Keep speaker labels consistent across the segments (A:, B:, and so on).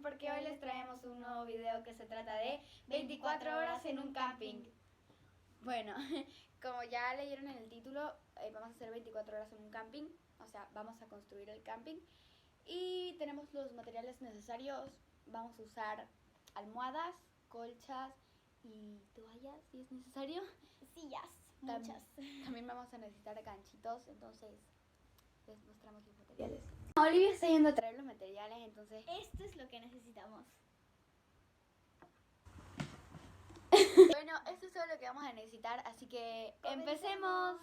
A: porque hoy les traemos un nuevo video que se trata de 24 horas en un camping. Bueno, como ya leyeron en el título, vamos a hacer 24 horas en un camping, o sea, vamos a construir el camping y tenemos los materiales necesarios. Vamos a usar almohadas, colchas y toallas si es necesario.
B: Sillas, muchas.
A: También vamos a necesitar ganchitos, entonces les mostramos los materiales. Olivia está yendo a traer los materiales, entonces
B: Esto es lo que necesitamos.
A: bueno, esto es todo lo que vamos a necesitar, así que empecemos.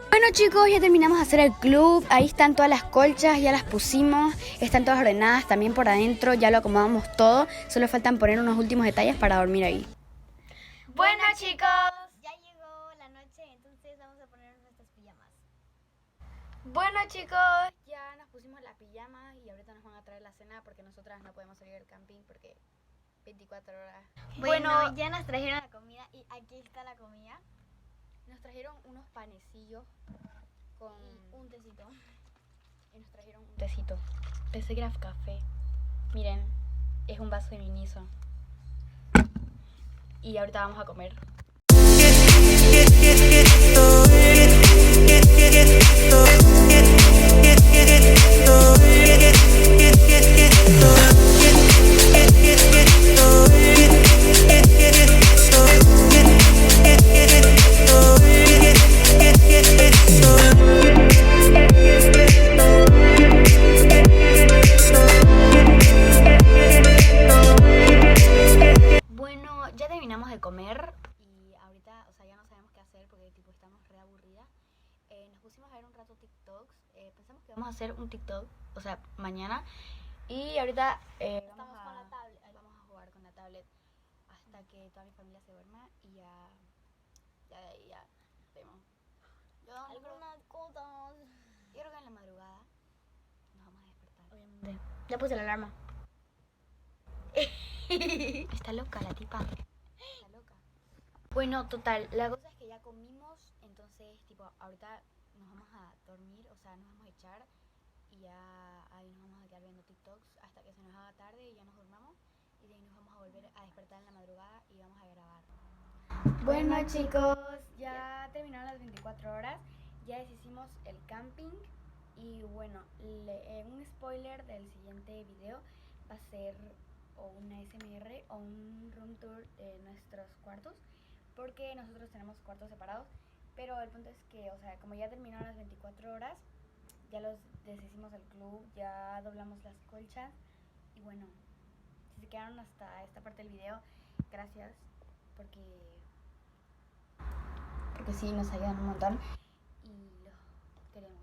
A: Bueno chicos, ya terminamos de hacer el club. Ahí están todas las colchas, ya las pusimos. Están todas ordenadas también por adentro. Ya lo acomodamos todo. Solo faltan poner unos últimos detalles para dormir ahí. Bueno chicos,
B: Ya llegó la noche, entonces vamos a poner nuestras pijamas.
A: Bueno chicos, ya nos pusimos la pijama y ahorita nos van a traer la cena porque nosotras no podemos salir del camping porque 24 horas.
B: Bueno, ya nos trajeron la comida y aquí está la comida.
A: Nos trajeron unos panecillos con
B: Un tecito.
A: y nos trajeron un tecito. Pensé que era café. Miren, es un vaso de Miniso. Y ahorita vamos a comer. Bueno, ya terminamos de comer y ahorita, o sea, ya no sabemos qué hacer porque tipo estamos re aburridas. Nos pusimos a ver un rato TikToks. Pensamos que vamos a hacer un TikTok, o sea, mañana. Y ahorita
B: Estamos con la tablet.
A: vamos a jugar con la tablet hasta que toda mi familia se duerma y ya de ahí ya vemos.
B: Algunas cosas.
A: Yo creo que en la madrugada nos vamos a despertar. Obviamente.
B: Ya puse la alarma.
A: Está loca la tipa. Está loca. Bueno, total, la cosa es que ya comimos, entonces tipo ahorita nos vamos a dormir, o sea, nos vamos a echar y ya ahí nos vamos a quedar viendo TikToks hasta que se nos haga tarde y ya nos dormamos y de ahí nos vamos a volver a despertar en la madrugada y vamos a grabar. Bueno chicos, ya terminaron las 24 horas, ya deshicimos el camping y bueno, un spoiler del siguiente video va a ser o una SMR o un room tour de nuestros cuartos porque nosotros tenemos cuartos separados, pero el punto es que, o sea, como ya terminaron las 24 horas, ya los deshicimos el club, ya doblamos las colchas y bueno, si se quedaron hasta esta parte del video, gracias porque sí nos ayudan un montón y los queremos.